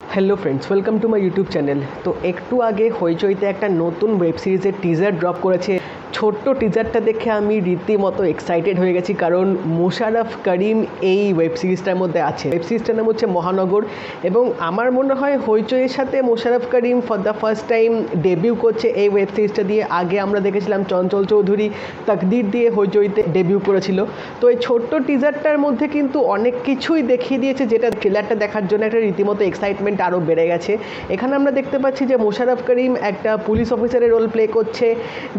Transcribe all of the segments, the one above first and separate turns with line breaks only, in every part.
Hello friends, welcome to my YouTube channel. তো একটু আগে হইচইতে একটা নতুন ওয়েব সিরিজের টিজার ড্রপ করেছে। ছোট্ট টিজারটা দেখে আমি রীতিমতো এক্সাইটেড হয়ে গেছি, কারণ মোশাররফ করিম এই ওয়েব সিরিজটার মধ্যে আছে। ওয়েব সিরিজটার নাম হচ্ছে মহানগর, এবং আমার মনে হয় হইচইয়ের সাথে Mosharraf Karim for the first time debut করছে এই ওয়েব সিরিজটা দিয়ে। আগে আমরা দেখেছিলাম চঞ্চল চৌধুরী তাকদির দিয়ে হইচইতে ডেবিউ করেছিল। তো এই ছোট্ট টিজারটার মধ্যে কিন্তু অনেক কিছুই দেখিয়ে দিয়েছে, যেটা ট্রেলারটা দেখার জন্য একটা রীতিমতো এক্সাইটমেন্ট আরও বেড়ে গেছে। এখানে আমরা দেখতে পাচ্ছি যে মোশাররফ করিম একটা পুলিশ অফিসারের রোল প্লে করছে,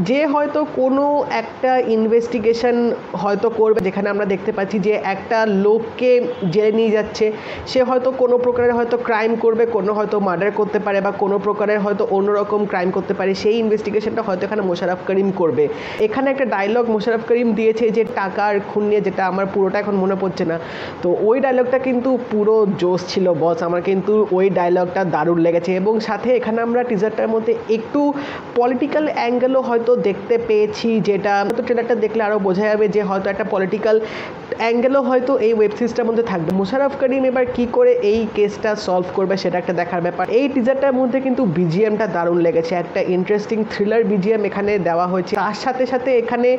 যে হয়তো কোনো একটা ইনভেস্টিগেশন হয়তো করবে, যেখানে আমরা দেখতে পাচ্ছি যে একটা লোককে জেলে নিয়ে যাচ্ছে। সে হয়তো কোনো প্রকারের হয়তো ক্রাইম করবে, কোনো হয়তো মার্ডার করতে পারে, বা কোনো প্রকারের হয়তো অন্যরকম ক্রাইম করতে পারে। সেই ইনভেস্টিগেশনটা হয়তো এখানে মোশাররফ করিম করবে। এখানে একটা ডায়লগ মোশাররফ করিম দিয়েছে যে টাকার খুন নিয়ে, যেটা আমার পুরোটা এখন মনে পড়ছে না। তো ওই ডায়লগটা কিন্তু পুরো জোশ ছিল বস, আমার কিন্তু ওই ডায়লগটা দারুণ লেগেছে। এবং সাথে এখানে আমরা টিজারটার মধ্যে একটু পলিটিক্যাল অ্যাঙ্গেলও হয়তো দেখতে পেয়েছি, যেটা হয়তো ট্রেলারটা দেখলে আরও বোঝা যাবে যে হয়তো একটা পলিটিক্যাল অ্যাঙ্গেলও হয়তো এই ওয়েব সিরিজটার মধ্যে থাকবে। মোশাররফ করিম এবার কী করে এই কেসটা সলভ করবে সেটা একটা দেখার ব্যাপার। এই টিজারটার মধ্যে কিন্তু বিজিএমটা দারুণ লেগেছে, একটা ইন্টারেস্টিং থ্রিলার বিজিএম এখানে দেওয়া হয়েছে। তার সাথে সাথে এখানে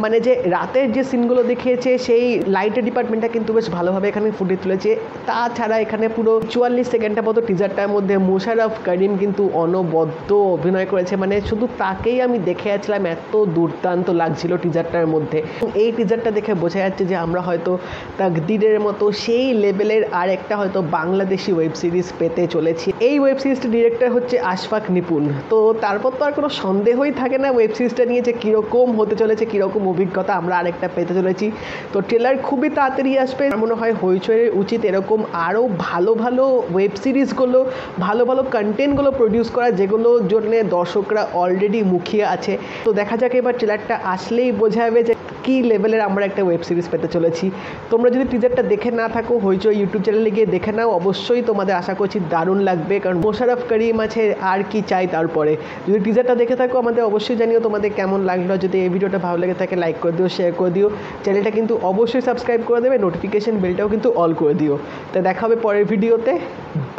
মানে যে রাতের যে সিনগুলো দেখিয়েছে, সেই লাইটের ডিপার্টমেন্টটা কিন্তু বেশ ভালোভাবে এখানে ফুটিয়ে তুলেছে। তাছাড়া এখানে পুরো 44 সেকেন্ডের মতো টিজারটার মধ্যে মোশাররফ করিম কিন্তু অনবদ্য অভিনয় করেছে, মানে শুধু তাকেই আমি দেখে যাচ্ছিলাম, এত দুর্দান্ত লাগছিল টিজারটার মধ্যে। এই টিজারটা দেখে বোঝা যাচ্ছে যে আমরা হয়তো তাকদিরের মতো সেই লেভেলের আর একটা হয়তো বাংলাদেশি ওয়েব সিরিজ পেতে চলেছি। এই ওয়েব সিরিজটির ডিরেক্টর হচ্ছে আশফাক নিপুণ। তো তারপর তো আর কোনো সন্দেহই থাকে না ওয়েব সিরিজটা নিয়ে যে কীরকম হতে চলেছে, কীরকম অভিজ্ঞতা আমরা আরেকটা পেতে চলেছি। তো ট্রেলার খুবই তাড়াতাড়ি আসবে। আমার মনে হয় হইচইয়ের উচিত এরকম আরও ভালো ভালো ওয়েব সিরিজগুলো, ভালো ভালো কন্টেন্টগুলো প্রডিউস করা, যেগুলোর জন্য দর্শকরা অলরেডি মুখিয়ে আছে। তো দেখা যাক এবার ট্রেলারটা আসলেই বোঝা যাবে যে কী লেভেলের আমরা একটা ওয়েব সিরিজ পেতে চলেছি। তোমরা যদি টিজারটা দেখে না থাকো, হইচই ইউটিউব চ্যানেলে গিয়ে দেখে নাও, অবশ্যই তোমাদের আশা করছি দারুণ লাগবে, কারণ মোশাররফ করিম আছে, আর কি চাই তারপরে। যদি টিজারটা দেখে থাকো আমাদের অবশ্যই জানিও তোমাদের কেমন লাগলো। যদি এই ভিডিওটা ভালো লেগে থাকে লাইক করে দিও, শেয়ার করে দিও, চ্যানেলটা কিন্তু অবশ্যই সাবস্ক্রাইব করে দেবে, নোটিফিকেশন বেলটাও কিন্তু অল করে দিও। তো দেখা হবে পরের ভিডিওতে।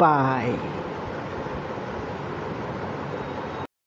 বাই।